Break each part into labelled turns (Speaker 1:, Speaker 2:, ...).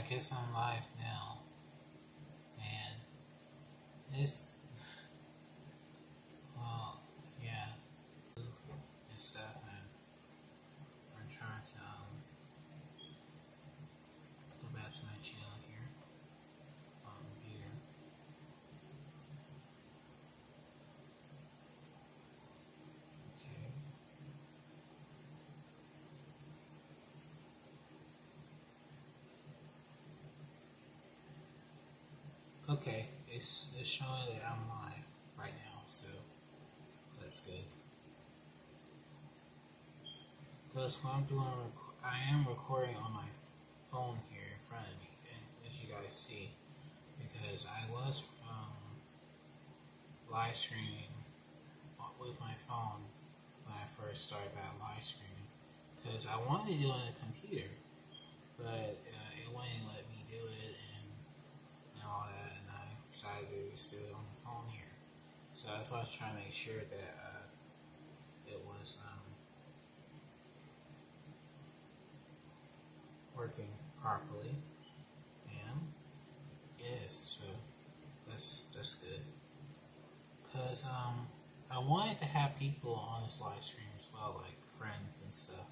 Speaker 1: guess I'm live now, and it's well, yeah, and stuff, and I'm trying to go back to my channel here on here. Okay, it's showing that I'm live right now, so that's good. Because what I'm doing, I am recording on my phone here in front of me, and as you guys see, because I was live streaming with my phone when I first started about live streaming, because I wanted to do it on the computer, but it wouldn't let me do it and all that, and I decided to just do it on the phone here. So that's why I was trying to make sure that it was working properly, and it is. So that's good. Cause I wanted to have people on this live stream as well, like friends and stuff.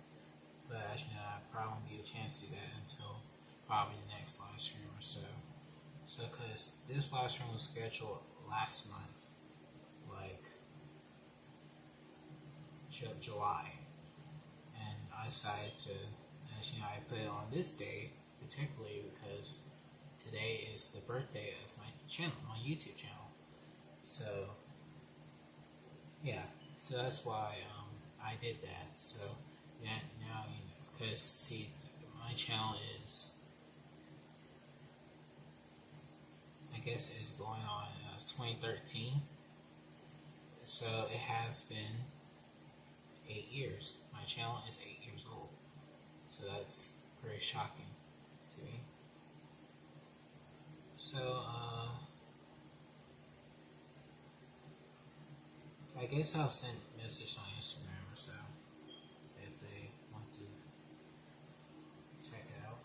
Speaker 1: But as you know, I probably won't get a chance to do that until probably the next live stream or so. So, cause this live stream was scheduled last month, like July, and I decided to, as you know, I put it on this day particularly because today is the birthday of my channel, my YouTube channel. So yeah, so that's why I did that. So yeah, now you know, because see, my channel is, I guess, is going on 2013. So it has been 8 years. My channel is 8 years old. So that's very shocking to me. So I guess I'll send a message on Instagram or so if they want to check it out.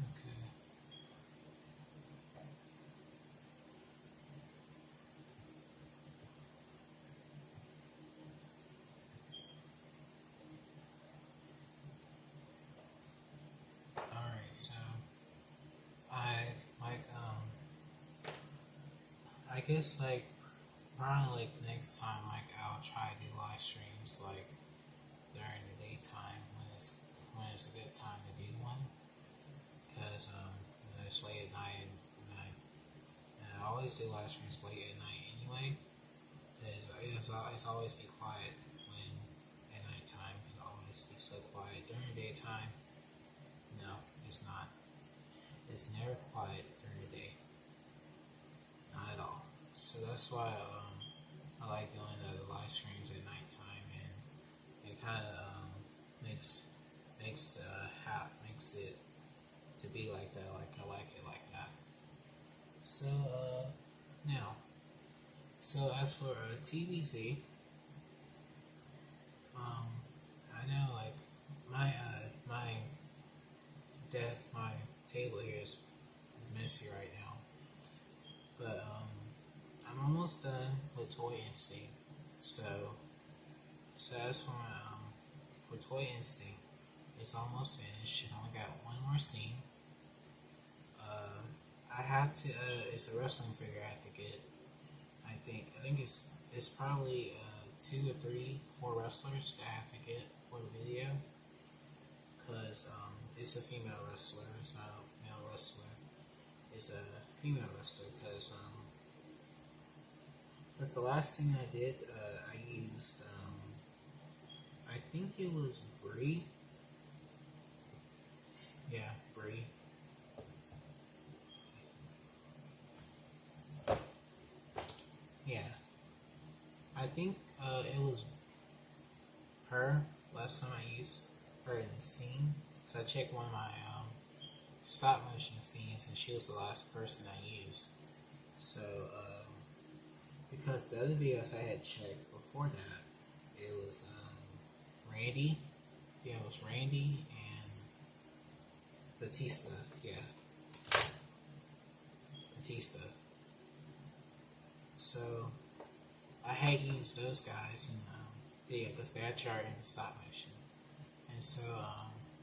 Speaker 1: Okay. Alright, so I like I guess like probably like next time like I'll try to do live streams like during the daytime when it's a good time to do one, because you know, it's late at night, and I always do live streams late at night anyway, because it's always be quiet when at night time. It'll always be so quiet. During the daytime, no, it's not. It's never quiet during the day, not at all. So that's why I like doing the live streams at nighttime, and it kind of makes it to be like that. Like I like it like that. So now, so as for TBZ, I know like my table here is messy right now, but I'm almost done with Toy Instinct. So as for my for Toy Instinct, it's almost finished. I only got one more scene. I have to. It's a wrestling figure I have to get. I think it's probably 2 or 3, 4 wrestlers that I have to get for the video, because it's a female wrestler. It's not a male wrestler. It's a female wrestler because that's the last thing I did. I used I think it was Brie. Yeah, Brie. Yeah, I think it was her last time I used her in the scene. So I checked one of my stop motion scenes, and she was the last person I used. So because the other videos I had checked before that, it was Randy. Yeah, it was Randy and Batista. Yeah, Batista. So I had used those guys in the video because they actually are in stop motion. And so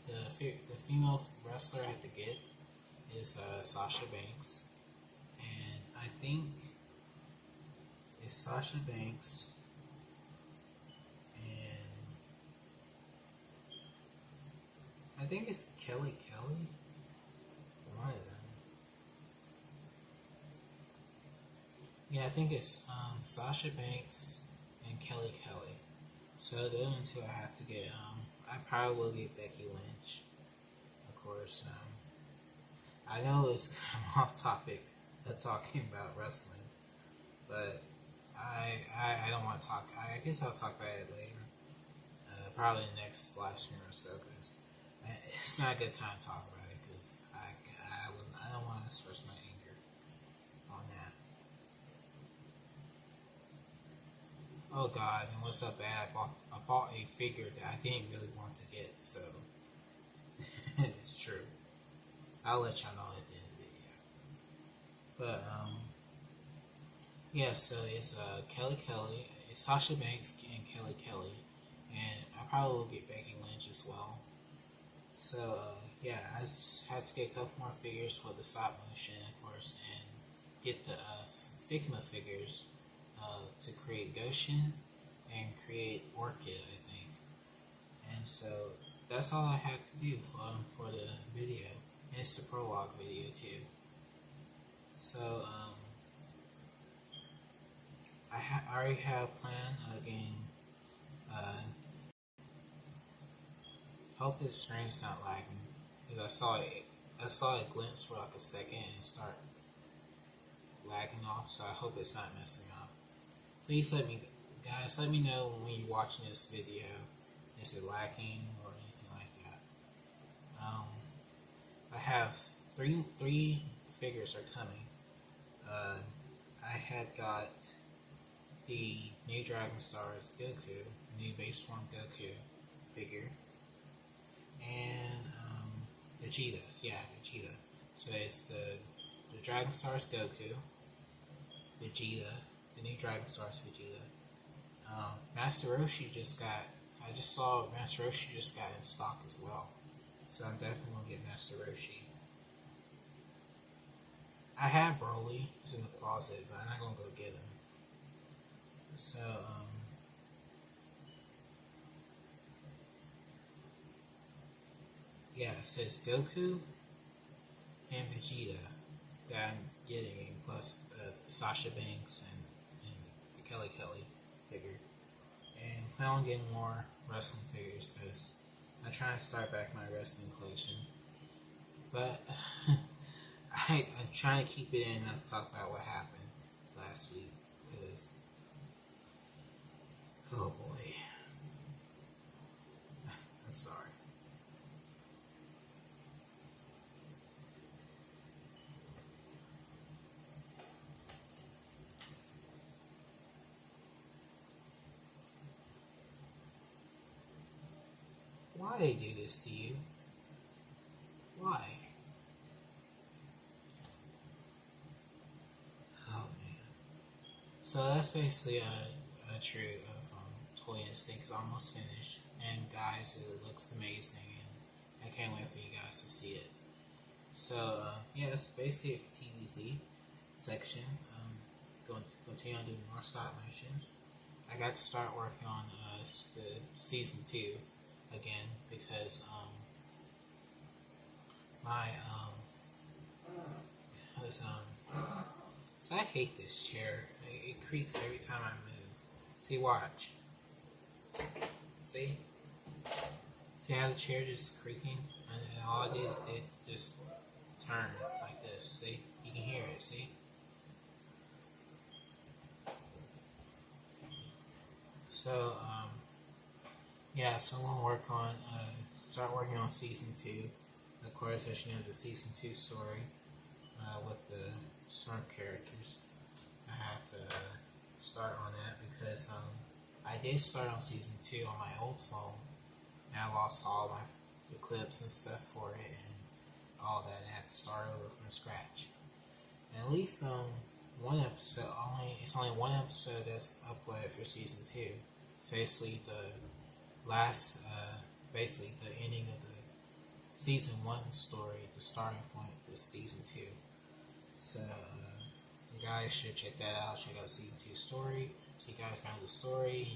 Speaker 1: the female wrestler I had to get is Sasha Banks, and I think it's Sasha Banks and I think it's Kelly Kelly. One of them. Yeah, I think it's Sasha Banks and Kelly Kelly. So the other two I have to get. I probably will get Becky Lynch, of course. I know it's kind of off topic, talking about wrestling, but I don't want to talk. I guess I'll talk about it later. Probably the next live stream or so, because it's not a good time to talk about it, because I don't want to express my anger on that. Oh God, and what's up, bad? I bought a figure that I didn't really want to get, so it's true. I'll let y'all know at the end of the video. But yeah, so it's Kelly Kelly, it's Sasha Banks and Kelly Kelly, and I probably will get Becky Lynch as well. So yeah, I just have to get a couple more figures for the stop motion, of course, and get the Figma figures to create Goshen and create Orchid, I think. And so that's all I have to do for the video. And it's the prologue video too. So I already have planned again. Hope this stream's not lagging, because I saw it glimpse for like a second and start lagging off. So I hope it's not messing up. Please let me know when you're watching this video. Is it lagging or anything like that? I have three figures are coming. I had got the new Dragon Stars Goku, new base form Goku figure, and Vegeta. Yeah, Vegeta. So it's the Dragon Stars Goku, Vegeta, the new Dragon Stars Vegeta. Master Roshi I just saw Master Roshi just got in stock as well. So I'm definitely going to get Master Roshi. I have Broly. He's in the closet, but I'm not going to go get him. So, yeah, it says Goku and Vegeta that I'm getting, plus the Sasha Banks and the Kelly Kelly figure. And I plan on getting more wrestling figures, because I'm trying to start back my wrestling collection. But I'm trying to keep it in enough to talk about what happened last week, because oh boy, I'm sorry. Why they do this to you? Why? Oh man. So that's basically a true of Toy Instinct is almost finished, and guys, it looks amazing, and I can't wait for you guys to see it. So yeah, that's basically it for TBZ section. Going to continue on doing more stop motions. I got to start working on the season 2 again because my so I hate this chair. It creaks every time I move. See, watch. See how the chair just creaking, and all it is, it just turned like this. See, you can hear it. See. So yeah, so I'm gonna start working on season 2. Of course, as you know, the season 2 story with the Smurf characters. I have to start on that because I did start on season 2 on my old phone, and I lost all the clips and stuff for it and all that. And I had to start over from scratch. And at least one episode it's only one episode that's uploaded for season 2. It's basically the last, basically the ending of the season 1 story, the starting point is season 2. So you guys should check that out. Check out season 2 story, so you guys know the story.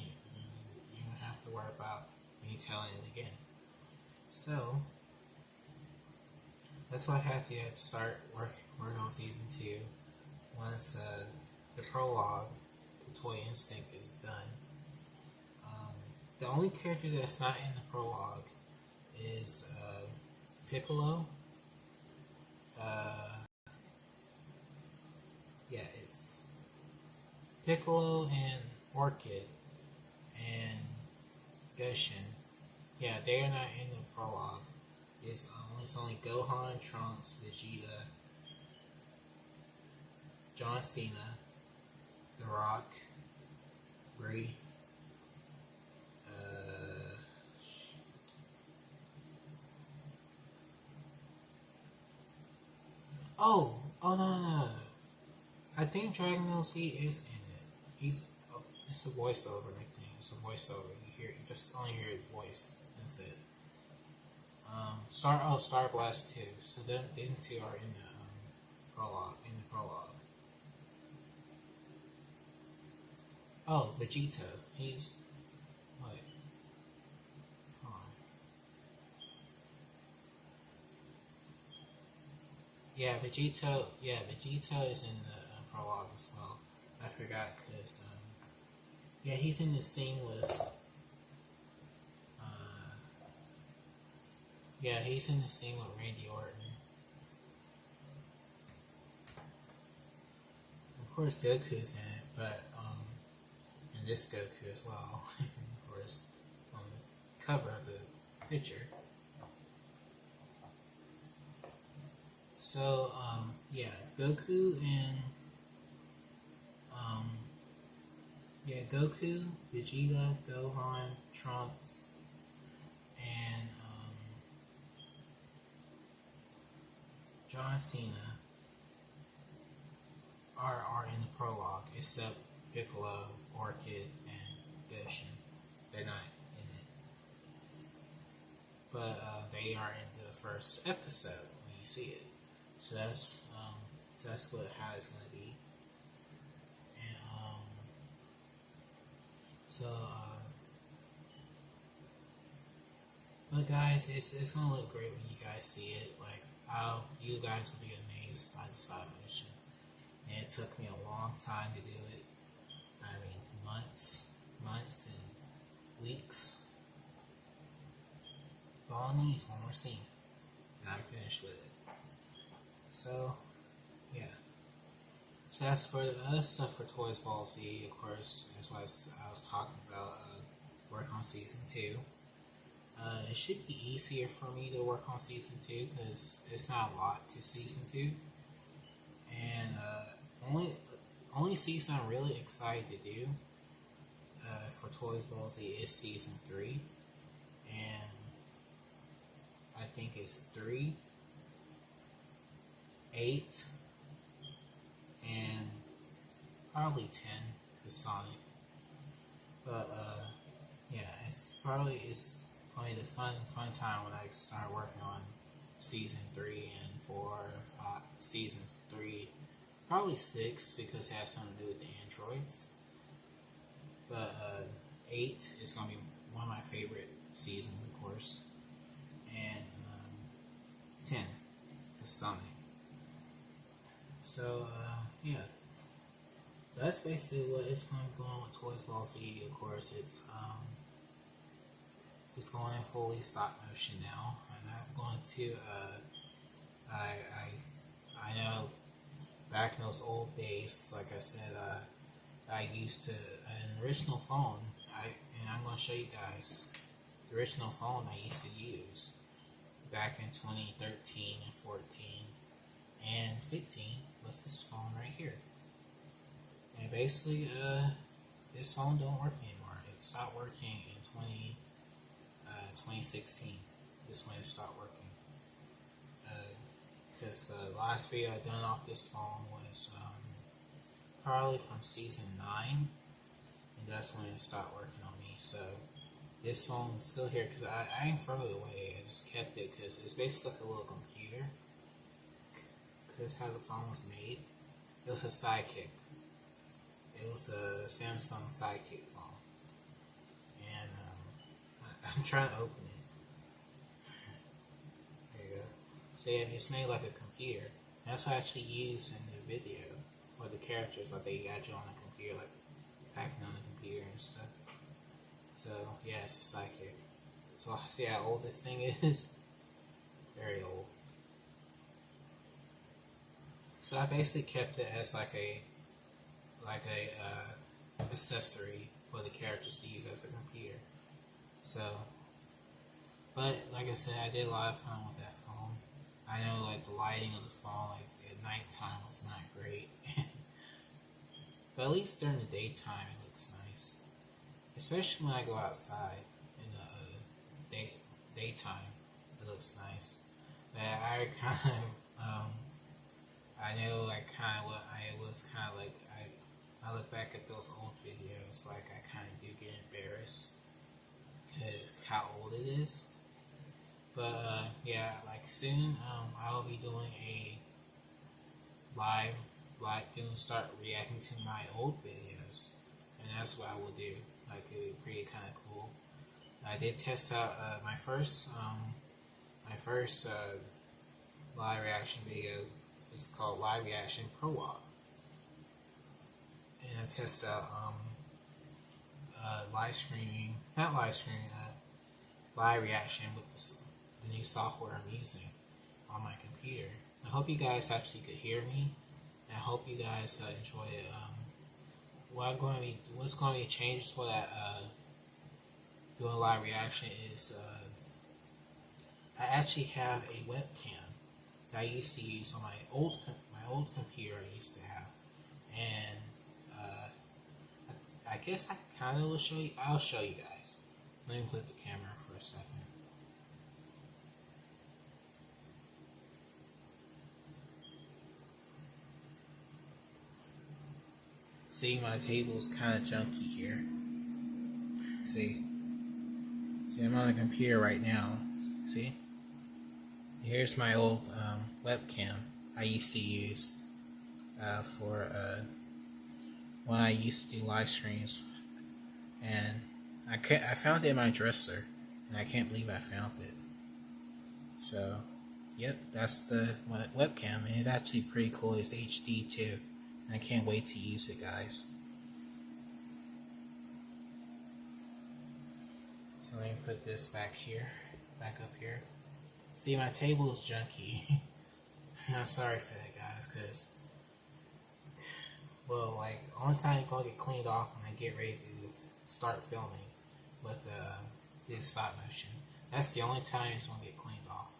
Speaker 1: You don't have to worry about me telling it again. So that's why I have to start working on season 2 once the prologue, the Toy Instinct, is done. The only character that's not in the prologue is Piccolo. Yeah, it's Piccolo and Orchid and Goshen. Yeah, they are not in the prologue. It's only Gohan, Trunks, Vegeta, John Cena, The Rock, Brie. No. I think Dragon Ball Z is in it. It's a voiceover, I think. It's a voiceover. You just only hear his voice. That's it. Star Blast 2. So them two are in the prologue. Oh, Vegeta. He's what? Hold on. Yeah, Vegeta. Yeah, Vegeta is in the prologue as well. I forgot because yeah, he's in the scene with. Yeah, he's in the scene with Randy Orton. Of course, Goku's in it, but and this Goku as well. Of course, on the cover of the picture. So yeah, Goku and Goku, Vegeta, Gohan, Trunks, and John Cena are in the prologue, except Piccolo, Orchid, and Goshen. They're not in it, but they are in the first episode when you see it. So that's how it's gonna be, and but guys, it's gonna look great when you guys see it. Like, you guys will be amazed by the stop motion. And it took me a long time to do it. I mean, months and weeks. But all I need is one more scene, and I'm finished with it. So, yeah. So that's for the other stuff for ToysballGT, of course. That's what I was talking about. Work on season 2. It should be easier for me to work on season 2 because it's not a lot to season 2. And only season I'm really excited to do for ToysballGT is season 3. And I think it's 3, 8, and probably 10 is Sonic. But yeah, it's probably the fun time when I start working on season 3 and 4, season 3, probably 6 because it has something to do with the androids. But 8 is gonna be one of my favorite seasons, of course, and 10 is Sonic. So yeah, that's basically what it's going to go on with ToysballGT. Of course, it's going fully stop motion now, and I'm going to I know back in those old days, like I said, I used to an original phone. And I'm going to show you guys the original phone I used to use back in 2013 and 14 and 15 was this phone right here. And basically, this phone don't work anymore. It stopped working in 2016. This when it stopped working. Because the last video I done off this phone was probably from season 9, and that's when it stopped working on me. So this phone is still here because I didn't throw it away. I just kept it because it's basically like a little computer. Because how the phone was made. It was a sidekick. It was a Samsung Sidekick phone, and I'm trying to open it. There you go. So yeah, it's made like a computer. That's what I actually used in the video for the characters. Like they got you on the computer, like typing on the computer and stuff. So yeah, it's a Sidekick. So see how old this thing is? Very old. So I basically kept it as like a accessory for the characters to use as a computer. So, but like I said, I did a lot of fun with that phone. I know like the lighting of the phone, like at nighttime, was not great, but at least during the daytime it looks nice. Especially when I go outside in the daytime, it looks nice. But I kind of I know like kind of what I was kind of like I look back at those old videos, like I kind of do get embarrassed because how old it is. But yeah, like soon I'll be doing a start reacting to my old videos, and that's what I will do. Like it would be pretty kind of cool. I did test out my first live reaction video. It's called Live Reaction Prologue. And I tested out live reaction with the new software I'm using on my computer. I hope you guys actually could hear me. And I hope you guys enjoy it. What's going to be changes for that doing live reaction is I actually have a webcam that I used to use on my old computer I used to have, and I guess I kind of will show you. I'll show you guys. Let me flip the camera for a second. See, my table is kind of junky here. See, I'm on a computer right now. See, here's my old webcam I used to use for when I used to do live streams, and I found it in my dresser, and I can't believe I found it. So, yep, that's the webcam, and it's actually pretty cool. It's HD too, and I can't wait to use it, guys. So let me put this back up here. See, my table is junky. I'm sorry for that, guys, because well, like, only time it's gonna get cleaned off when I get ready to start filming with this stop motion. That's the only time it's gonna get cleaned off.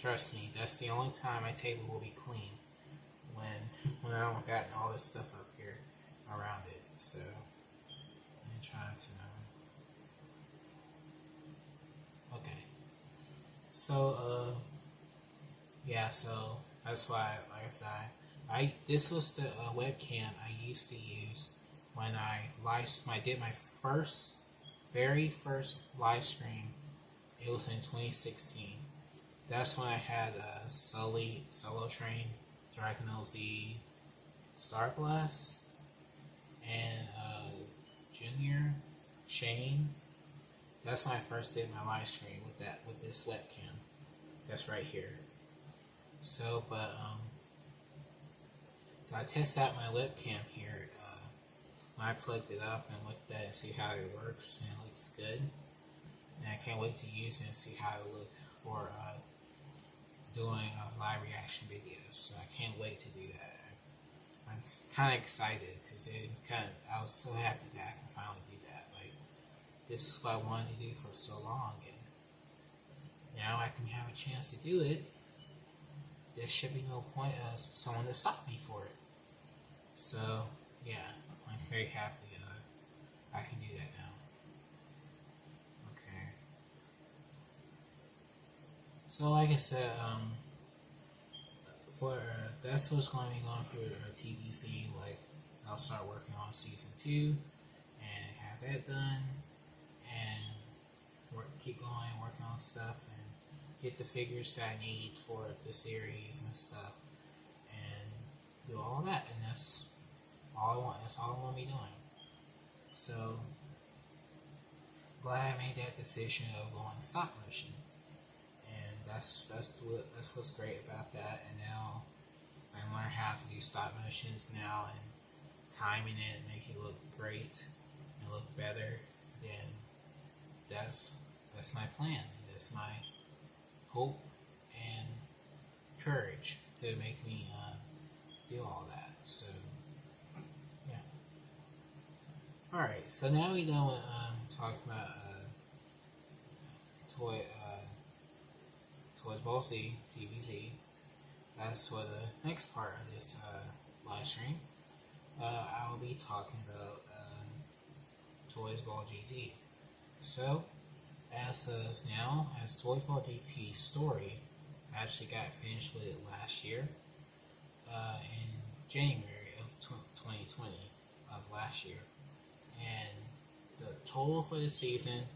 Speaker 1: Trust me, that's the only time my table will be clean, when I don't got all this stuff up here around it. So I'm trying to Yeah, so that's why, like I said, this was the webcam I used to use when I did my very first live stream. It was in 2016. That's when I had a Solo Train, Dragon LZ, Star Blast, and Junior, Shane. That's when I first did my live stream with this webcam. That's right here. So I tested out my webcam here when I plugged it up and looked at it and see how it works, and it looks good. And I can't wait to use it and see how it looks for doing live reaction videos. So I can't wait to do that. I'm kind of excited because I was so happy that I can finally do that. Like, this is what I wanted to do for so long, and now I can have a chance to do it. There should be no point of someone to stop me for it. So yeah, I'm very happy I can do that now. Okay. So like I said, that's what's going to be going for TBZ. Like, I'll start working on season 2 and have that done, and keep going, working on stuff, and get the figures that I need for the series and stuff, and do all that. And that's all I want. That's all I want to be doing. So glad I made that decision of going stop motion, and that's what's great about that. And now I learn how to do stop motions now, and timing it, make it look great and look better. Then that's my plan. And that's my hope and courage to make me do all that. So yeah. All right. So now we know what talking about ToysballGT TBZ. That's for the next part of this live stream. I will be talking about ToysballGT. So, as of now, as ToysballGT story, I actually got finished with it last year, in January of 2020 of last year, and the total for the season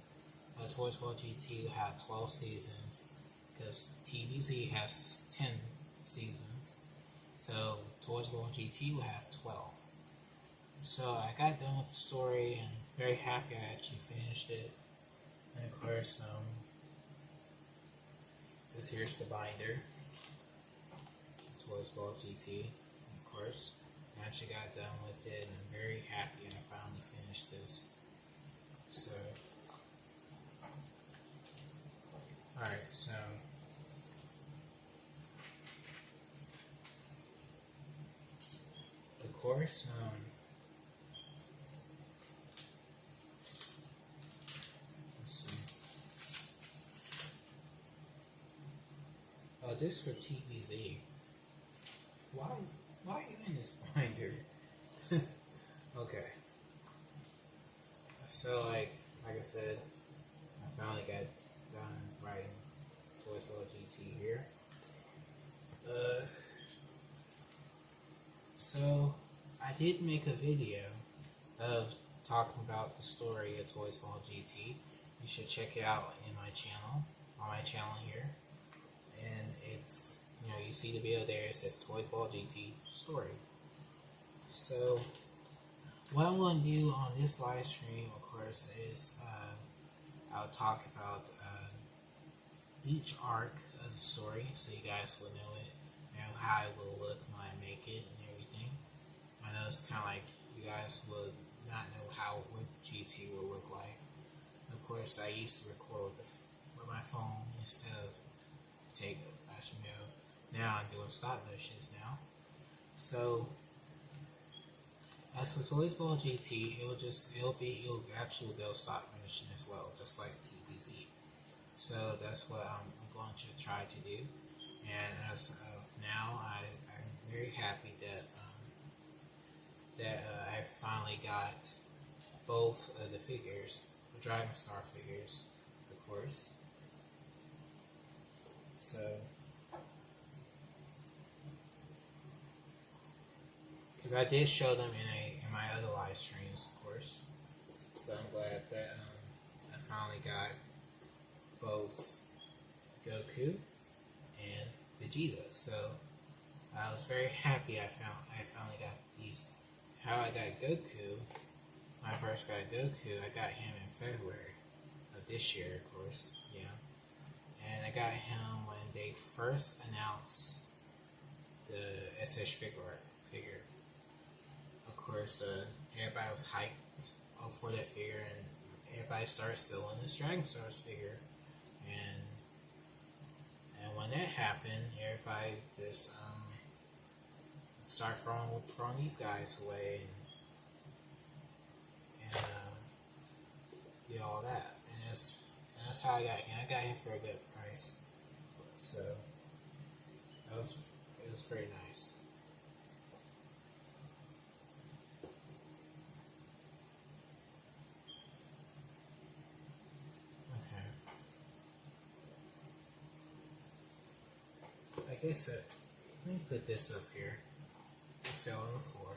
Speaker 1: of ToysballGT will have 12 seasons, because TBZ has 10 seasons, so ToysballGT will have 12. So I got done with the story and very happy I actually finished it. And of course, this here's the binder, ToysballGT. Of course, I actually got done with it, and I'm very happy I finally finished this. So, alright, so of course, this for TBZ. Why are you in this binder? Okay. So like I said, I finally got done writing ToysballGT here. So I did make a video of talking about the story of ToysballGT. You should check it out in my channel, on my channel here. And it's, you see the video there, it says ToysballGT story. So what I'm going to do on this live stream, of course, is I'll talk about each arc of the story, so you guys will know it, how it will look when I make it and everything. I know it's kind of like you guys would not know what GT will look like. Of course, I used to record with my phone instead of as you know, now I'm doing stop motions now. So as for ToysballGT, it'll actually go stop motion as well, just like TBZ. So that's what I'm going to try to do. And as of now, I'm very happy that I finally got both of the figures, the Dragon Star figures, of course. So, because I did show them in my other live streams, of course. So I'm glad that I finally got both Goku and Vegeta. So I was very happy I finally got these. How I got Goku, when I first got Goku, I got him in February of this year, of course, yeah. And I got him when they first announced the SS figure. Of course, everybody was hyped for that figure, and everybody started stealing this Dragon Stars figure. And when that happened, everybody just started throwing these guys away and did all that. And that's how I got him. I got him for a good price. So it was pretty nice. Okay. I guess let me put this up here. It's fell on the floor.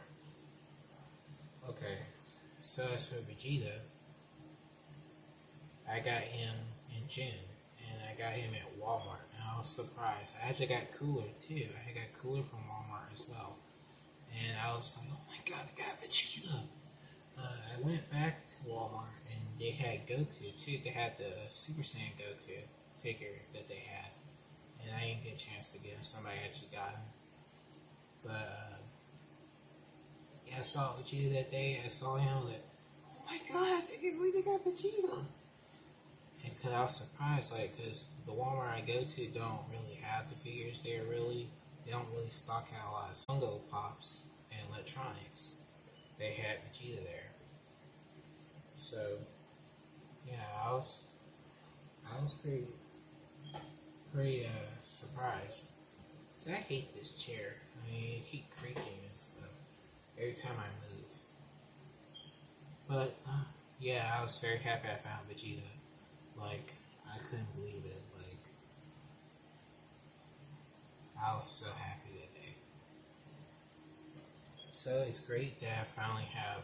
Speaker 1: Okay. So as for Vegeta, I got him in June, and I got him at Walmart, and I was surprised. I actually got Cooler too. I got Cooler from Walmart as well, and I was like, oh my god, I got Vegeta. I went back to Walmart, and they had Goku too. They had the Super Saiyan Goku figure that they had, and I didn't get a chance to get him. Somebody actually got him, but yeah, I saw Vegeta that day. I saw him like, oh my god, they got Vegeta. And cause I was surprised, like, cause the Walmart I go to don't really have the figures there. They don't really stock out a lot of Funko Pops and electronics. They had Vegeta there, so yeah, I was pretty surprised. So I hate this chair. I mean, it keep creaking and stuff every time I move. But yeah, I was very happy I found Vegeta. Like, I couldn't believe it. Like, I was so happy that day. So it's great that I finally have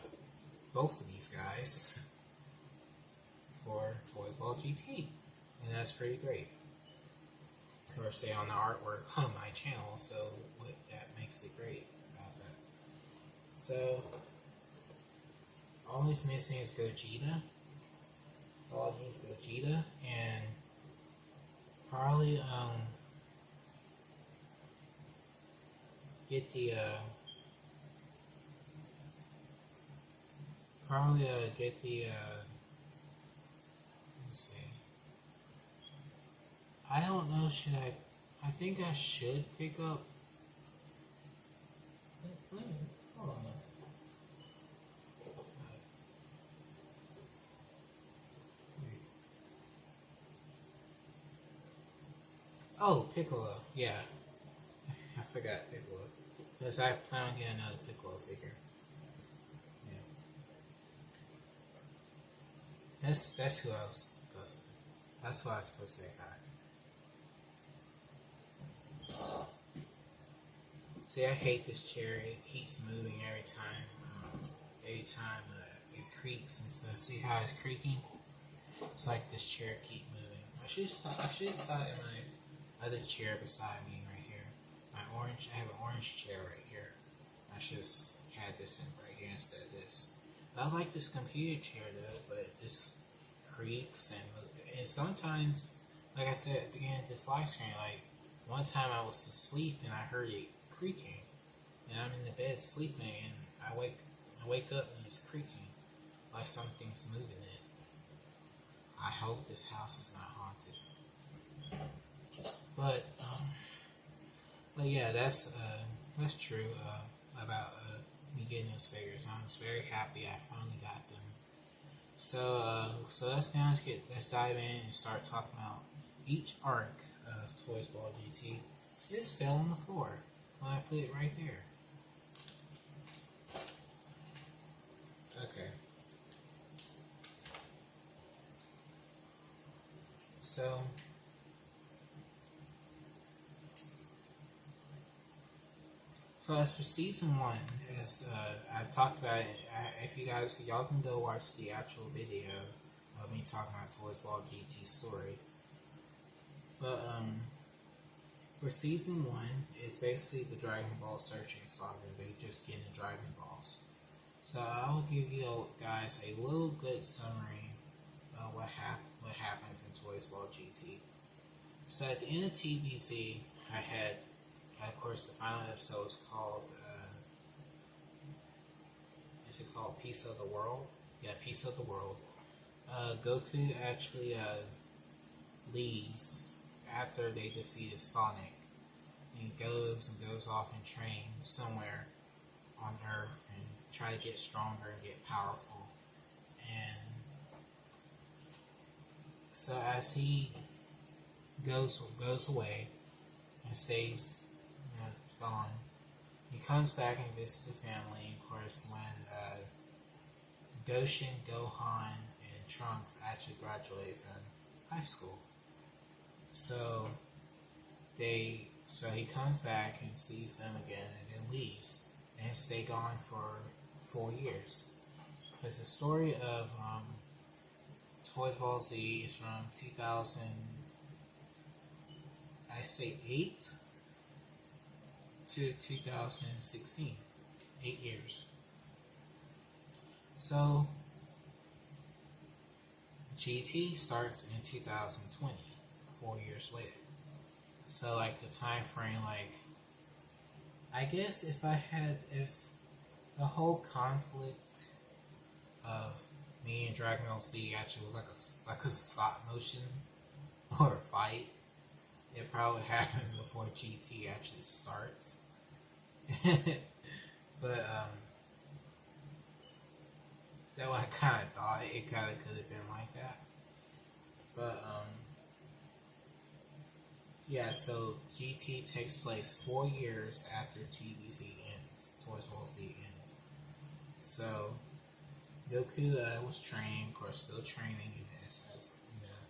Speaker 1: both of these guys for ToysballGT, and that's pretty great. Of course, they on the artwork on my channel, so that makes it great about that. So all that's missing is Gogeta. So all I need is Gogeta, and probably get the let's see. I don't know, I think I should pick up. Hold on. Oh, Piccolo, yeah. I forgot Piccolo. Because I plan on getting another Piccolo figure. Yeah. That's who I was supposed to. That's who I was supposed to get. See, I hate this chair. It keeps moving every time. It creaks and stuff. See how it's creaking? It's like this chair keep moving. I should sat in my other chair beside me right here. I have an orange chair right here. I should have had this in right here instead of this. I like this computer chair though, but it just creaks and moves. And sometimes, like I said at the beginning of this live stream, like one time I was asleep and I heard it creaking, and I'm in the bed sleeping, and I wake up and it's creaking, like something's moving it. I hope this house is not haunted. But yeah, that's true about me getting those figures. I was very happy I finally got them. So let's dive in and start talking about each arc of ToysballGT. This fell on the floor when I put it right there. Okay. So So as for season 1, as I've talked about it, if y'all can go watch the actual video of me talking about ToysballGT story. But for season 1, it's basically the Dragon Ball searching saga. They just getting the Dragon Balls. So I'll give you guys a little good summary of what happens in ToysballGT. So at the end of TBZ, I had, of course, the final episode was called, is it called Piece of the World? Yeah, Piece of the World. Goku actually leaves after they defeated Sonic. And he goes off and trains somewhere on Earth and try to get stronger and get powerful. And so as he goes away and stays gone, he comes back and visits the family. Of course, when Goshen, Gohan, and Trunks actually graduate from high school. So he comes back and sees them again and then leaves and stay gone for 4 years. Because the story of Toys Ball Z is from 2008 to 2016. 8 years. So GT starts in 2020, 4 years later. So like the time frame, like I guess if the whole conflict of me and Dragon Ball Z actually was like a stop motion or a fight, it probably happened before GT actually starts. But that one I kind of thought it kind of could have been like that. But yeah, so GT takes place 4 years after TBZ ends, Toys Ball Z ends. So Goku was training, of course, still training in this, as you know.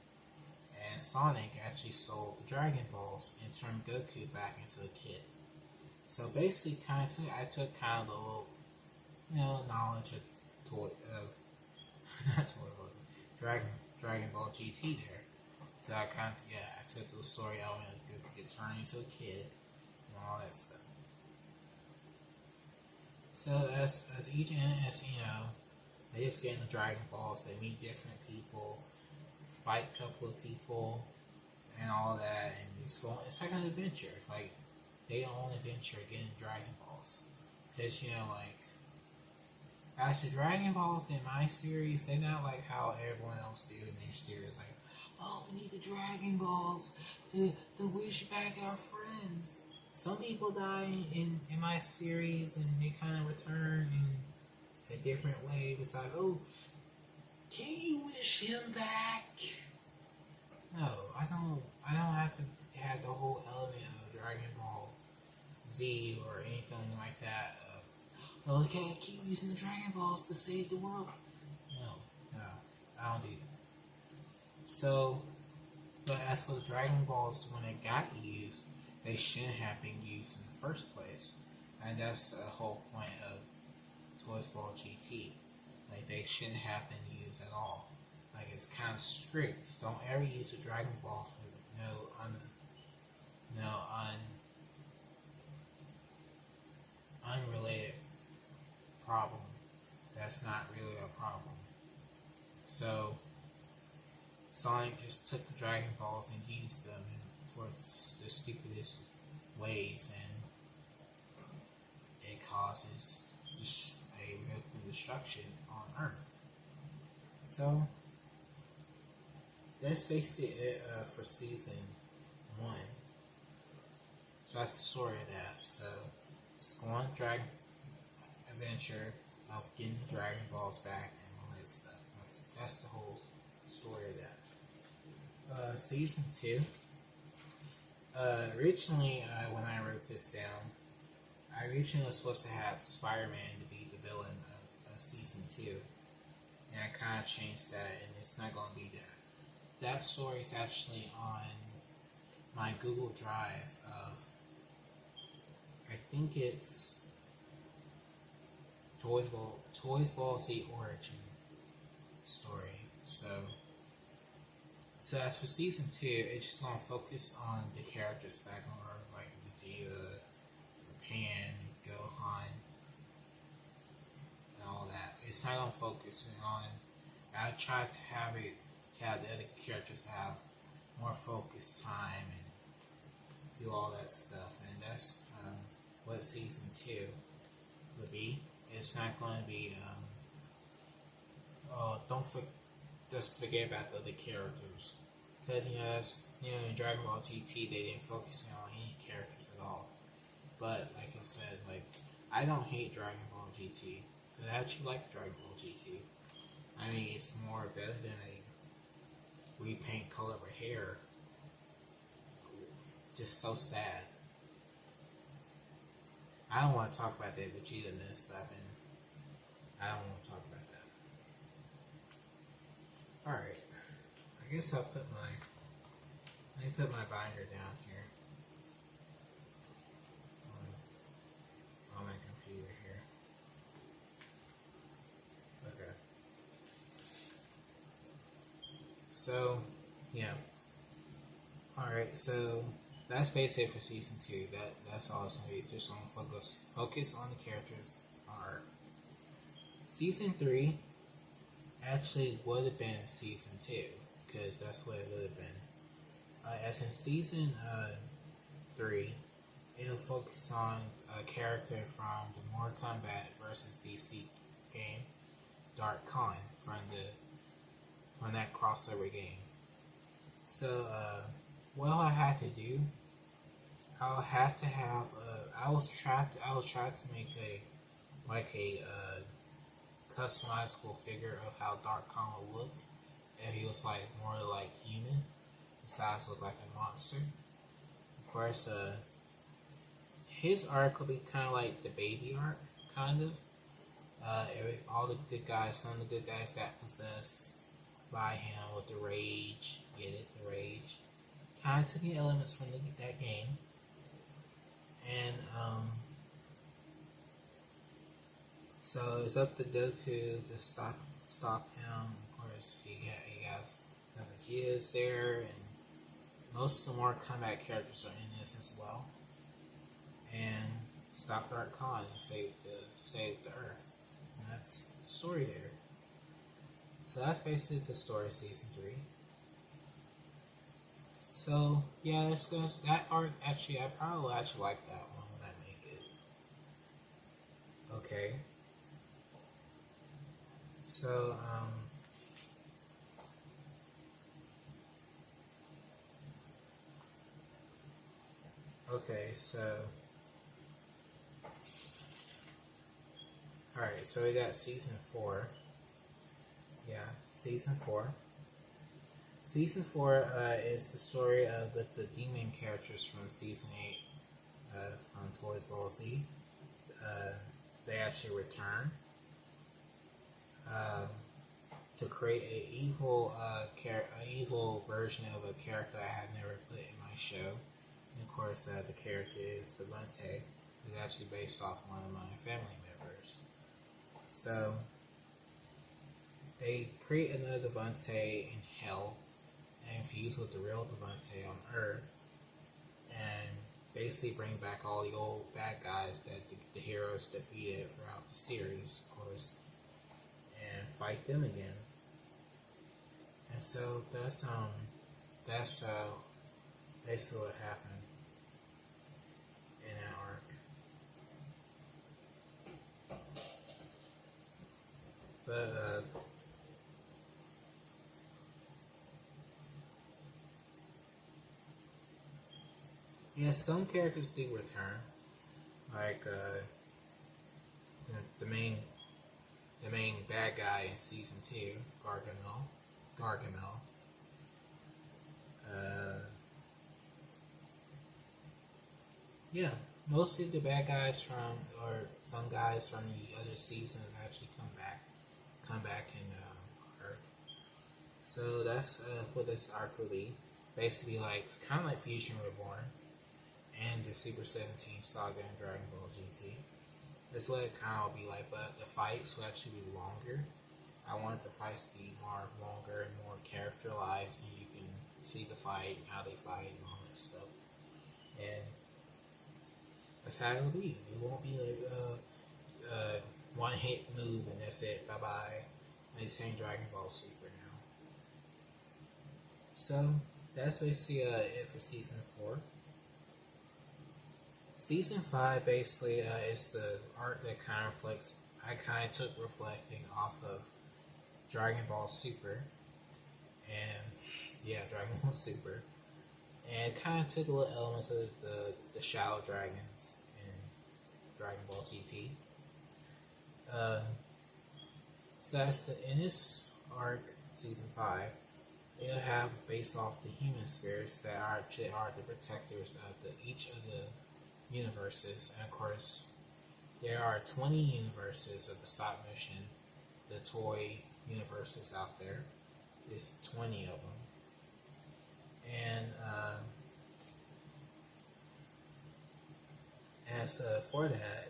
Speaker 1: And Sonic actually stole the Dragon Balls and turned Goku back into a kid. So basically, I took kind of a little, knowledge of Dragon Ball GT there. So I took the story element of Goku get turned into a kid and all that stuff. So as each NS, they just get in the Dragon Balls, they meet different people, fight a couple of people, and all that, and it's like an adventure. Like, they own adventure getting Dragon Balls. Because, actually, Dragon Balls in my series, they're not like how everyone else do in their series. Like, oh, we need the Dragon Balls to wish back our friends. Some people die in my series, and they kind of return in a different way. It's like, oh, can you wish him back? No, I don't have to have the whole element of Dragon Ball Z or anything like that. Oh, they gotta keep using the Dragon Balls to save the world. No, I don't do that. So, but as for the Dragon Balls, when they got used, they shouldn't have been used in the first place. And that's the whole point of Toys Ball GT. Like, they shouldn't have been used at all. Like, it's kind of strict. Don't ever use the Dragon Balls for unrelated problem. That's not really a problem. So Sonic just took the Dragon Balls and used them for the stupidest ways, and it causes a real destruction on Earth. So that's basically it for season 1. So that's the story of that. So it's going on Dragon adventure of getting the Dragon Balls back and all that stuff. That's the whole story of that. Season 2. Originally, when I wrote this down, I originally was supposed to have Spider-Man to be the villain of season 2. And I kind of changed that, and it's not going to be that. That story is actually on my Google Drive of I think it's ToysballZ origin story. So as for season 2, it's just gonna focus on the characters back on Earth, like Vegeta, Pan, Gohan, and all that. It's not gonna focus on. I try to have the other characters to have more focused time and do all that stuff, and that's what season 2 will be. It's not going to be. Just forget about the other characters, because in Dragon Ball GT they didn't focus on any characters at all. But like I said, I don't hate Dragon Ball GT. I actually like Dragon Ball GT. I mean, it's more better than a repaint color of hair. Just so sad. I don't want to talk about that Vegeta and stuff, and I don't want to talk about that. Alright. I guess I'll let me put my binder down here on my computer here. Okay. So, yeah. Alright, so that's basically for season 2. That's all it's gonna be. Just on focus on the characters. Alright. Season 3 actually would have been season 2, because that's what it would have been. As in season 3, it'll focus on a character from the Mortal Kombat vs. DC game, Dark Khan, from that crossover game. So, what I had to do, I'll have to have. I was trying to make a customizable figure of how Dark Khan would look, and he was more like human, besides look like a monster. Of course, his arc will be kind of like the baby arc, kind of. All the good guys, some of the good guys got possessed by him with the rage. Get it, the rage. Kind of took the elements from that game, and so it's up to Goku to stop him. Of course, he has Vegeta's there, and most of the Mortal Kombat characters are in this as well. And stop Dark Khan and save the Earth. And that's the story there. So that's basically the story of season 3. So yeah, that arc actually, I probably actually like that one when I make it. Okay. So okay, so alright, so we got season 4. Yeah, season 4. Season 4 is the story of the demon characters from season 8 from ToysballZ. They actually return to create an evil version of a character I had never put in my show. And of course, the character is Devante, who's actually based off one of my family members. So they create another Devante in Hell and fuse with the real Devante on Earth, and basically bring back all the old bad guys that the heroes defeated throughout the series, of course, and fight them again. And so that's basically what happened in that arc. But yeah, some characters do return, like the main bad guy in season 2, Gargamel. Yeah, mostly the bad guys or some guys from the other seasons actually come back in Earth. So that's what this arc will be. Basically, kind of like Fusion Reborn. and the Super 17 Saga and Dragon Ball GT. This way it kind of will be like, but the fights will actually be longer. I wanted the fights to be more longer and more characterized, and you can see the fight, how they fight, and all that stuff. And that's how it'll be. It won't be like one hit move and that's it. Bye bye. Like saying Dragon Ball Super now. So that's basically it for season 4. Season 5 basically is the art that kind of reflects. I kind of took reflecting off of Dragon Ball Super, and yeah, Dragon Ball Super, and kind of took a little elements of the Shadow Dragons in Dragon Ball GT. So that's in this arc, season 5, you'll have based off the human spirits that are the protectors of each of the universes, and of course there are 20 universes of the stop motion, the toy universes out there. There's 20 of them, and as for that,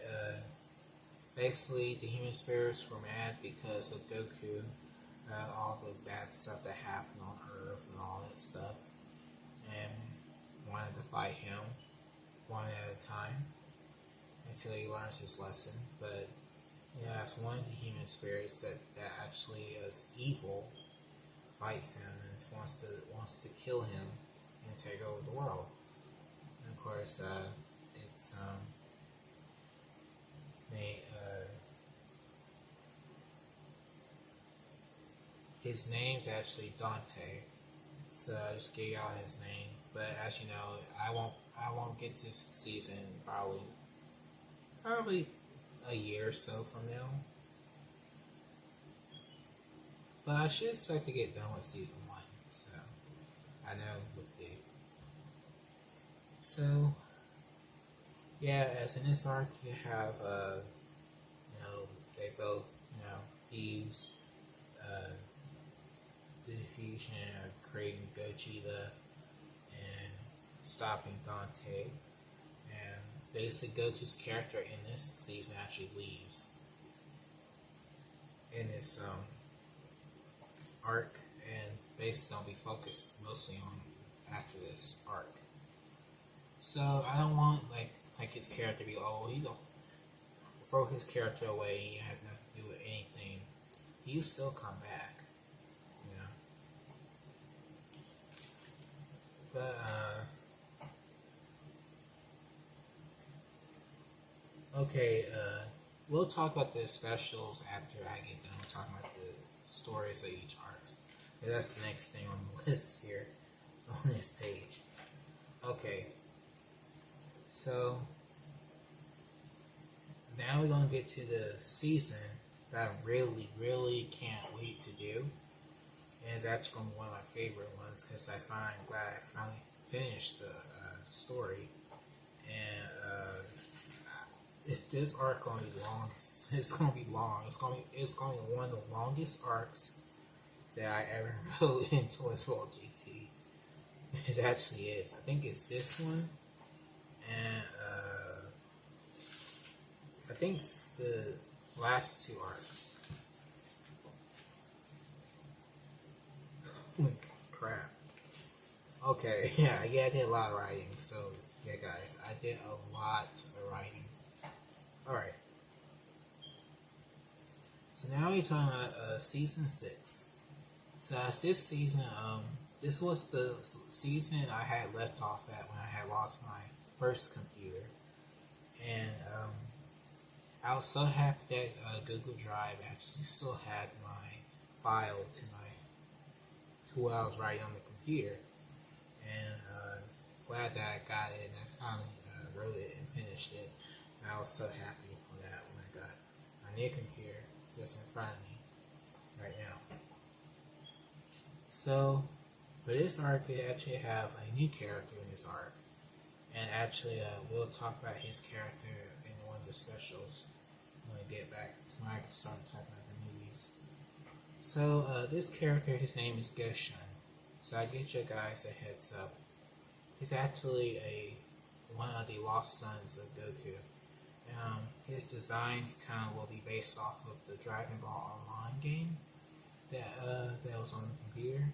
Speaker 1: basically the human spirits were mad because of Goku, all the bad stuff that happened on Earth and all that stuff, and wanted to fight him one at a time until he learns his lesson. But yeah, it's one of the human spirits that actually is evil, fights him and wants to kill him and take over the world. And of course, it's his name's actually Dante. So I just gave y'all his name. But as you know, I won't get this season probably a year or so from now. But I should expect to get done with season 1. So I know what to do. So yeah, as in this arc you have they both fuse the fusion of creating Gogeta and stopping Dante. And basically Goku's character in this season actually leaves in this arc, and basically gonna be focused mostly on after this arc. So I don't want like his character to be he's gonna throw his character away and you have nothing to do with anything. He'll still come back. But okay, we'll talk about the specials after I get done talking about the stories of each arc. That's the next thing on the list here on this page. Okay, so now we're gonna get to the season that I really, really can't wait to do. And it's actually going to be one of my favorite ones because I'm glad I finally finished the story. And this arc going to be long. It's going to be long. It's going to be one of the longest arcs that I ever wrote in ToysballGT. It actually is. I think it's this one, and I think it's the last 2 arcs. Crap. Okay, yeah, I did a lot of writing. So, yeah, guys, I did a lot of writing. Alright. So now we're talking about season 6. So as this season, this was the season I had left off at when I had lost my first computer. And I was so happy that Google Drive actually still had my file to what I was writing on the computer, and glad that I got it and I finally wrote it and finished it. And I was so happy for that when I got my new computer just in front of me right now. So for this arc, we actually have a new character in this arc, and actually we'll talk about his character in one of the specials when I get back to when I start talking about the movies. So this character, his name is Goshen. So I get you guys a heads up. He's actually a one of the lost sons of Goku. His designs kind of will be based off of the Dragon Ball Online game that was on the computer.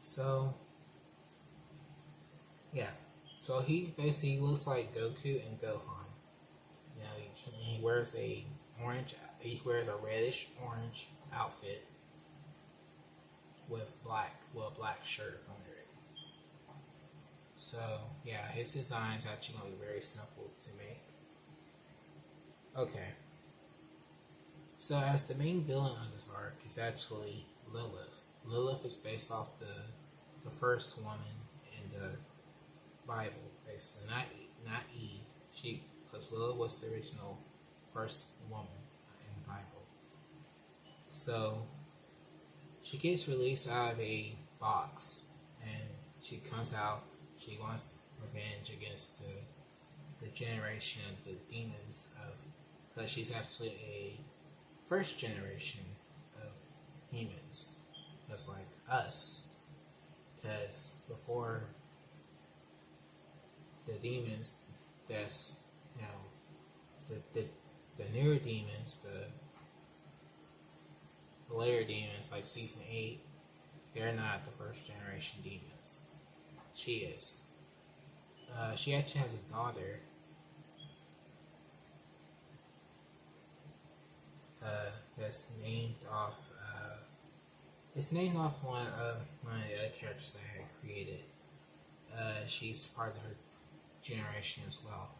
Speaker 1: So yeah, so he basically looks like Goku and Gohan. You know, he wears a reddish orange outfit with a black shirt under it. So yeah, his design is actually going to be very simple to make. Okay. So as the main villain of this arc is actually Lilith. Lilith is based off the first woman in the Bible, basically, not Eve. Because Lilith was the original first woman in the Bible. So she gets released out of a box, and she comes out. She wants revenge against the generation of the demons of, because she's actually a first generation of humans, just like us. Because before the demons, that's, you know, the newer demons, the later demons, like season 8, they're not the first generation demons. She is. She actually has a daughter. That's named off. It's named off one of the other characters that I had created. She's part of her generation as well.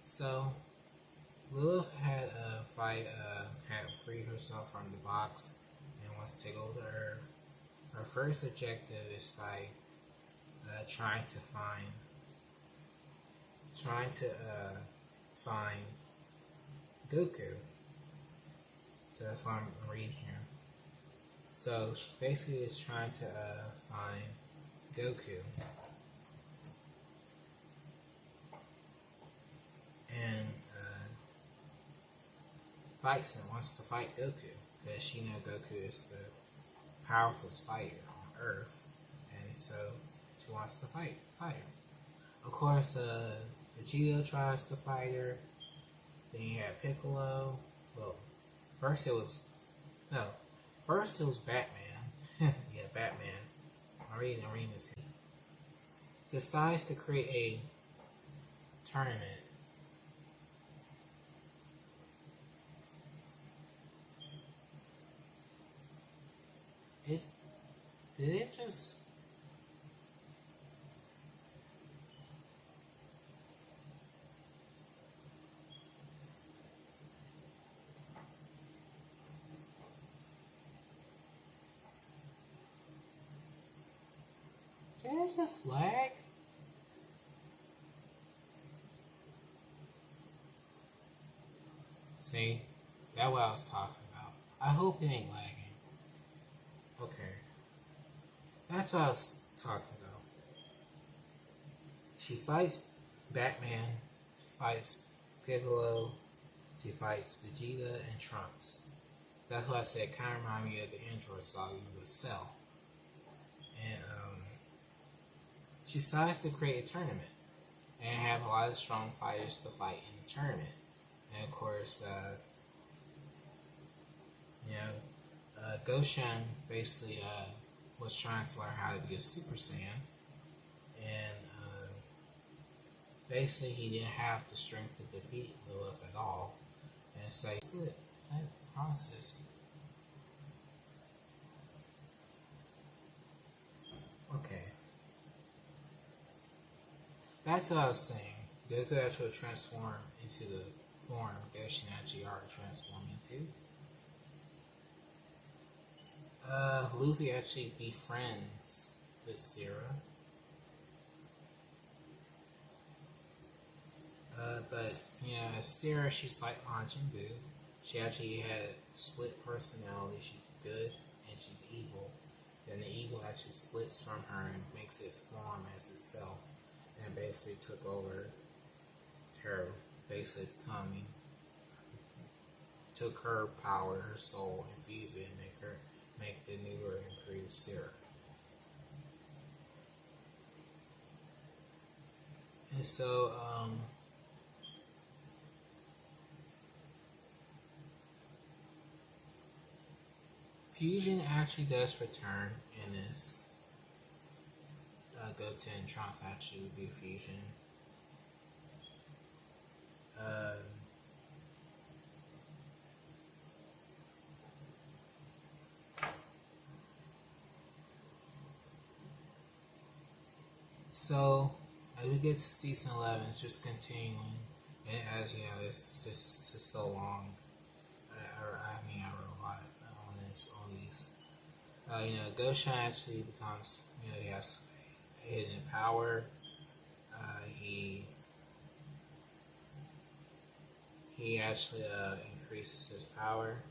Speaker 1: So Lilith had freed herself from the box and wants to take over the Earth. Her first objective is by trying to find Goku. So that's what I'm reading here. So she basically is trying to find Goku. And fights and wants to fight Goku. Because she knows Goku is the powerfulest fighter on Earth. And so she wants to fight him. Of course, Vegeta tries to fight her. Then you have Piccolo. Well, first it was Batman. Yeah, Batman. I'm reading this. Decides to create a tournament. Did it just... Did it just lag? See? That's what I was talking about. I hope it ain't lagging. Okay. That's what I was talking about. She fights Batman. She fights Piccolo. She fights Vegeta and Trunks. That's what I said. Kind of remind me of the Android saga with Cell. And she decides to create a tournament and have a lot of strong fighters to fight in the tournament. And of course, Goshen basically was trying to learn how to be a Super Saiyan, and basically he didn't have the strength to defeat Lilith at all. And so he slipped that process. Okay. Back to what I was saying. Goku actually transformed into the form Goshen actually already transformed into. Luffy actually befriends with Sarah. But, as Sarah, she's like Majin Buu. She actually had split personality. She's good and she's evil. Then the evil actually splits from her and makes its form as itself. And basically took over her, basically took her power, her soul, and fused it and make the newer improved Sarah. And so, Fusion actually does return in this. Goten and Trunks actually do Fusion. Uh, so, as we get to season 11, it's just continuing. And as you know, it's just so long. I wrote a lot on these. Goshen actually becomes, he has hidden power. He actually increases his power,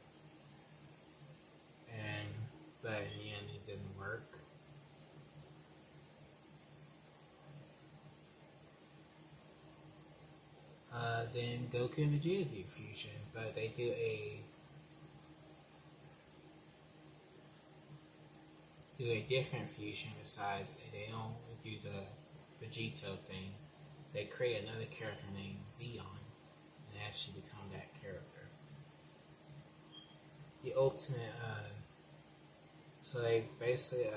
Speaker 1: but in the end, it didn't work. Then Goku and Vegeta do fusion, but they do a different fusion. Besides, they don't do the Vegito thing. They create another character named Zeon, and actually become that character. The ultimate. So they basically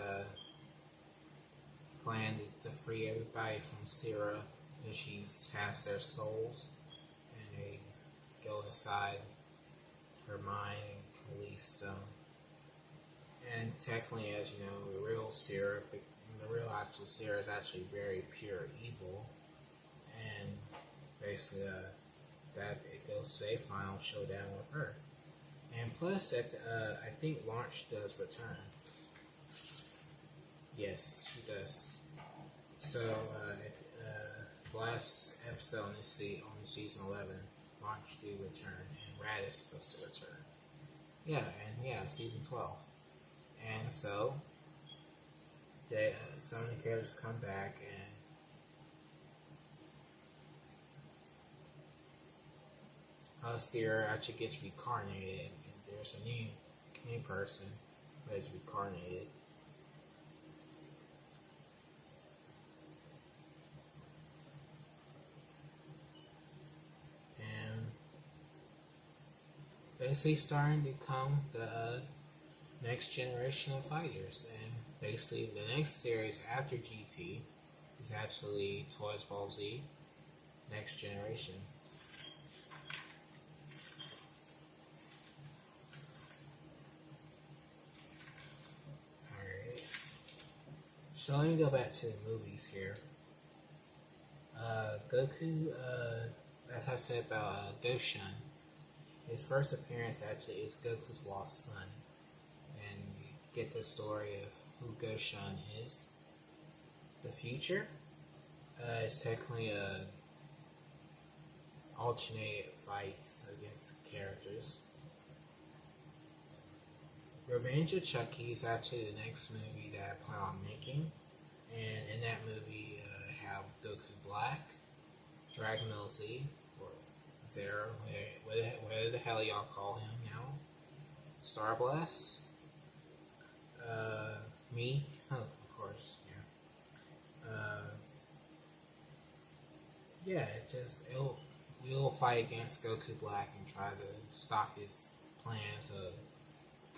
Speaker 1: plan to free everybody from Sierra, and she has their souls, and they go inside her mind and release them. And technically, as you know, the real actual Sierra is actually very pure evil, and basically that it goes to a final showdown with her. And plus, I think Launch does return. Yes, she does. So, last episode on season 11, Launch do return, and Rad is supposed to return. Season 12. And so, some of the characters come back, and Sierra actually gets reincarnated, and there's a new person that is reincarnated. And basically starting to become the next generation of fighters. And basically the next series after GT is actually ToysballGT Next Generation. Alright. So let me go back to the movies here. Goku, as I said about Goshen, his first appearance actually is Goku's lost son. And you get the story of who Goshen is. The future is technically alternated fights against characters. Revenge of Chucky is actually the next movie that I plan on making. And in that movie, have Goku Black, Dragon Ball Z, or Zero, whatever the hell y'all call him now, Star Blast, me, of course, we'll fight against Goku Black and try to stop his plans of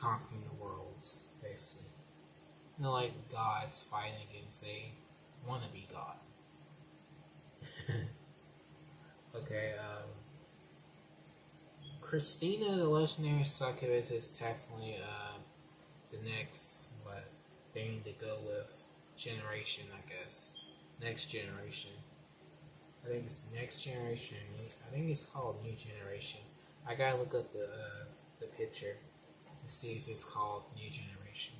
Speaker 1: conquering the worlds, basically. Like gods fighting against a wannabe god. Okay, Christina, the legendary succubus, is technically the next they need to go with generation, I guess. Next generation. I think it's next generation. I think it's called New Generation. I gotta look up the picture to see if it's called New Generation.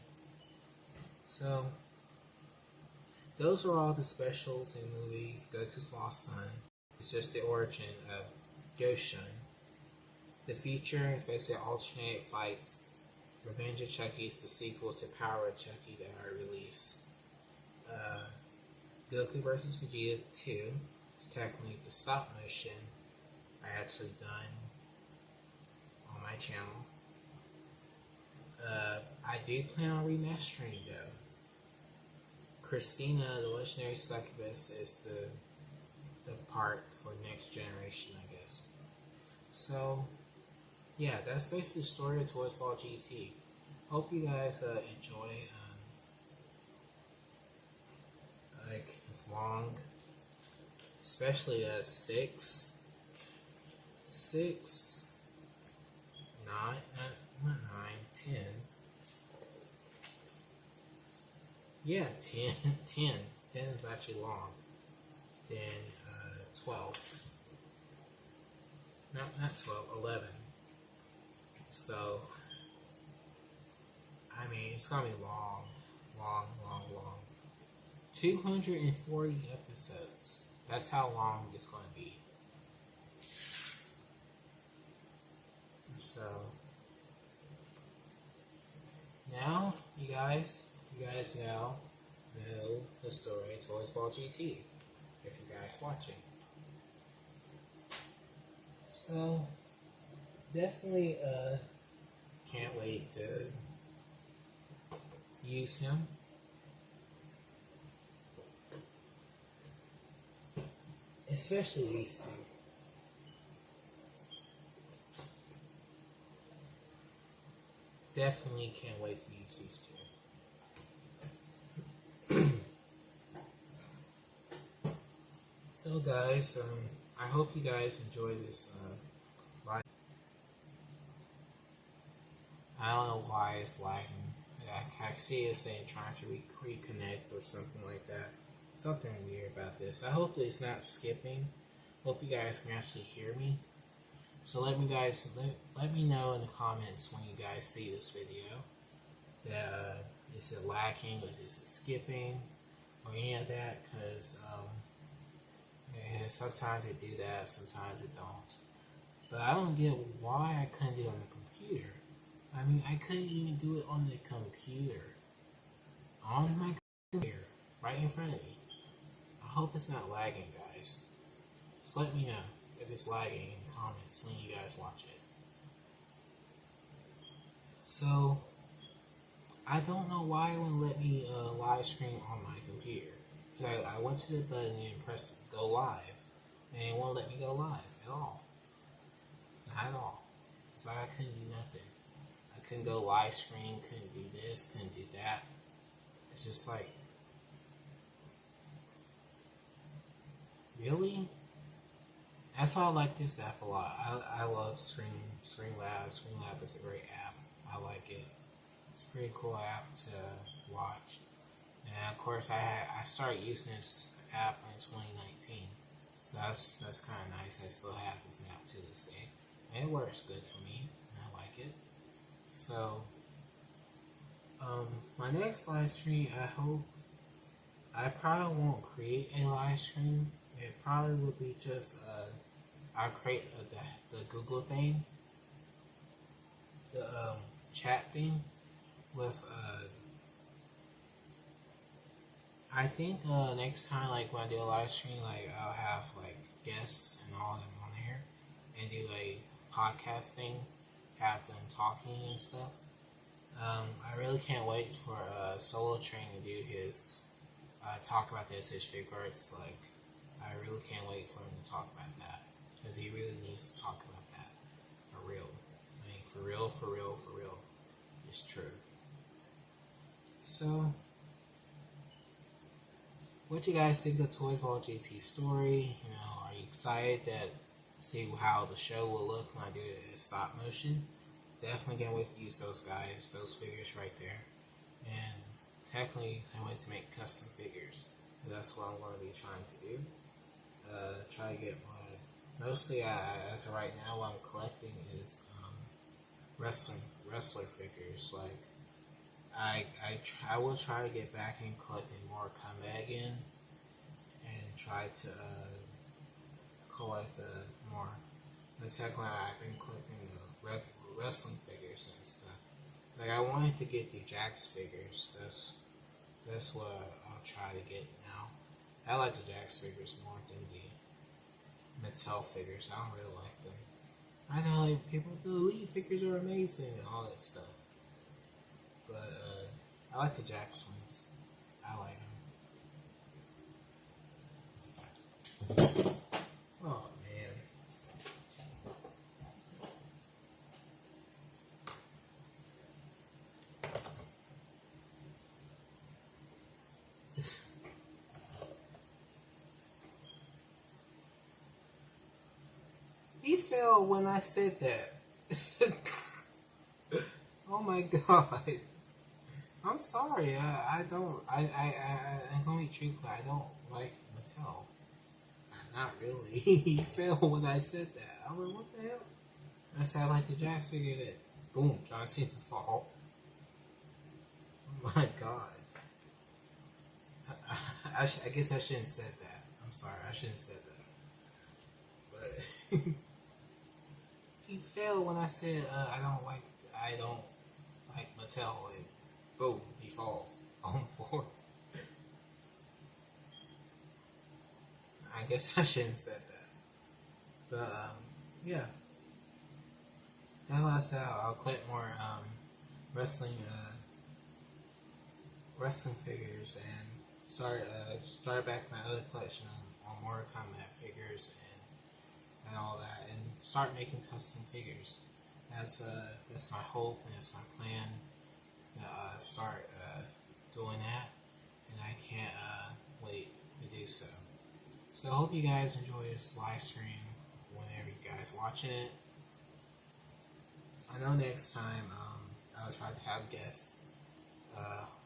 Speaker 1: So those are all the specials in movies. Goku's Lost Son. It's just the origin of Goshen. The future is basically alternated fights. Revenge of Chucky is the sequel to Power of Chucky that I released. Goku vs. Vegeta 2 is technically the stop motion I actually done on my channel. I do plan on remastering though. Christina, the legendary succubus, is the the part for next generation, I guess. So yeah, that's basically the story of ToysballGT. Hope you guys enjoy. Like it's long, especially 9, 10. Yeah, 10, 10. 10 is actually long. Then 12. Not 12, 11. So, I mean, it's gonna be long. 240 episodes. That's how long it's gonna be. So, now, you guys now know the story of ToysballGT, if you guys watching. So, definitely can't wait to use him. Especially these two. Definitely can't wait to use these two. So guys, I hope you guys enjoy this live. I don't know why it's lagging. I see it saying trying to reconnect or something like that. Something weird about this. I hope that it's not skipping. Hope you guys can actually hear me. So let me know in the comments when you guys see this video. That is it lagging, or is it skipping, or any of that? Because sometimes it do that, sometimes it don't. But I don't get why I couldn't do it on the computer. I mean, I couldn't even do it on the computer. On my computer, right in front of me. I hope it's not lagging, guys. Just let me know if it's lagging in the comments when you guys watch it. So, I don't know why it wouldn't let me live stream on my computer. I went to the button and pressed go live, and it won't let me go live at all. Not at all. It's like I couldn't do nothing. I couldn't go live stream, couldn't do this, couldn't do that. It's just like, really? That's why I like this app a lot. I love Streamlab. Streamlab is a great app. I like it. It's a pretty cool app to watch. And of course, I started using this app in 2019. So that's kind of nice. I still have this app to this day. And it works good for me. And I like it. So, my next live stream, I probably won't create a live stream. It probably will be just, I'll create the Google thing, the chat thing with, I think next time, like when I do a live stream, like I'll have like guests and all of them on here, and do a podcast thing, have them talking and stuff. I really can't wait for Solo Train to do his talk about this his figure arts. Like, I really can't wait for him to talk about that, because he really needs to talk about that for real. I mean, for real. It's true. So, what you guys think of ToysballGT's story? You know, are you excited to see how the show will look when I do it in stop motion? Definitely can't wait to use those guys, those figures right there. And technically, I went to make custom figures. That's what I'm going to be trying to do. Try to get mostly as of right now, what I'm collecting is wrestler figures. Like, I will try to get back in collecting more Combat again, and try to collect more. But technically, I've been collecting the wrestling figures and stuff. Like, I wanted to get the Jax figures. That's what I'll try to get now. I like the Jax figures more than the Mattel figures. I don't really like them. I know, like, people, the Elite figures are amazing and all that stuff. But I like the Jax ones. I like them. fell when I said that. Oh my god. I'm sorry. I'm gonna be truthful. I don't like Mattel. Not really. He fell when I said that. I was like, what the hell? I said I like the Jax figure that. Boom. John Cena fall. Oh my god. I guess I shouldn't have said that. I'm sorry. I shouldn't have said that. But he fell when I said I don't like Mattel, and boom, he falls on the floor. I guess I shouldn't have said that. But yeah. That's why I said I'll collect more wrestling wrestling figures and start back my other collection on Mortal Kombat figures and all that, and start making custom figures. That's my hope and that's my plan to start doing that, and I can't wait to do so. So I hope you guys enjoy this live stream whenever you guys watching it. I know next time I'll try to have guests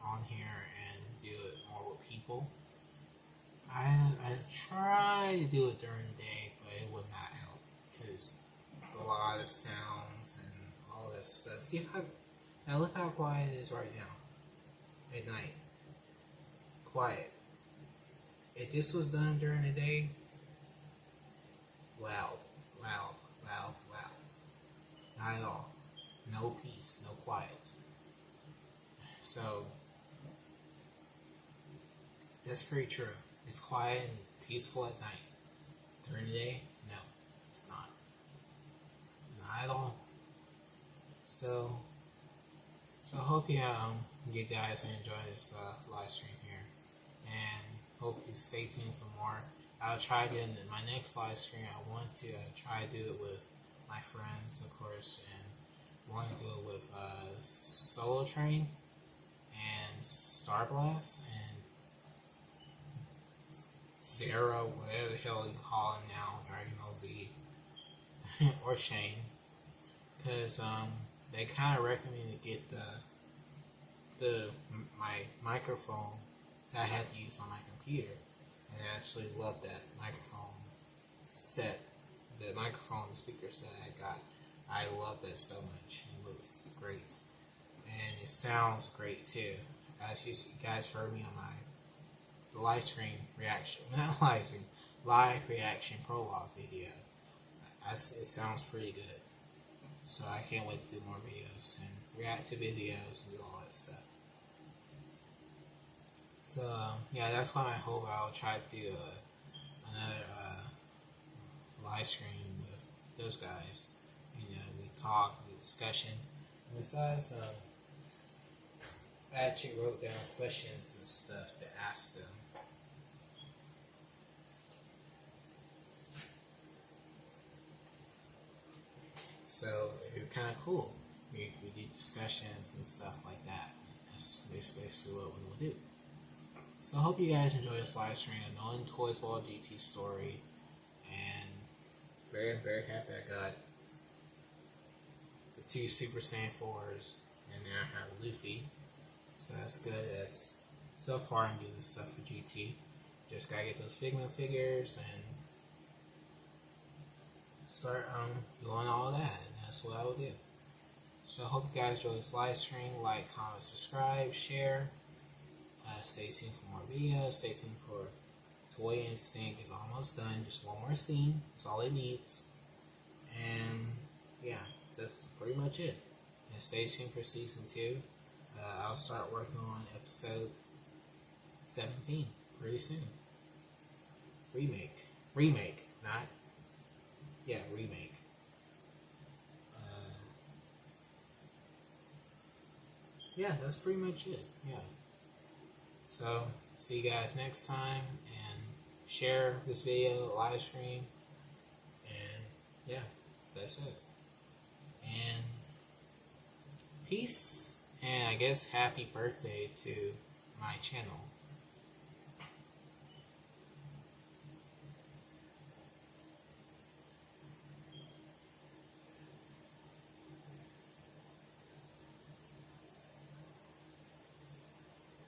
Speaker 1: on here and do it more with people. I try to do it during the day, but it would not help because a lot of sounds and all that stuff. See how now look how quiet it is right now at night. Quiet. If this was done during the day, loud. Not at all. No peace, no quiet. So that's pretty true. It's quiet and peaceful at night. During the day, no, it's not. Not at all. So I hope you guys enjoy this live stream here, and hope you stay tuned for more. I'll try to in my next live stream. I want to try to do it with my friends, of course, and want to do it with Solo Train and Star Blast and Zero, whatever the hell you call him now, Dragon Ball Z, or Shane, because they kind of recommend to get my microphone that I had to use on my computer, and I actually love that microphone set, the microphone speaker set I got. I love that so much. It looks great, and it sounds great too. As you guys heard me on my live stream reaction, not live stream, live reaction prologue video. It sounds pretty good. So I can't wait to do more videos and react to videos and do all that stuff. So yeah, that's why I hope I'll try to do another live stream with those guys. You know, we talk, we discussions. And besides, I actually wrote down questions and stuff to ask them. So it was kind of cool. We did discussions and stuff like that. That's basically what we will do. So I hope you guys enjoy this live stream, knowing ToysballGT story, and very, very happy I got the 2 Super Saiyan 4s, and now I have Luffy. So that's good. That's so far I'm doing this stuff for GT. Just gotta get those Figment figures and start doing all that, and that's what I will do. So I hope you guys enjoy this live stream. Like, comment, subscribe, share. Stay tuned for more videos. Stay tuned for Toy Instinct is almost done. Just one more scene. That's all it needs. And yeah, that's pretty much it. And stay tuned for season 2. I'll start working on episode 17 pretty soon. Remake, not remake. Yeah, that's pretty much it. Yeah. So, see you guys next time, and share this video, live stream, and yeah, that's it. And peace, and I guess happy birthday to my channel.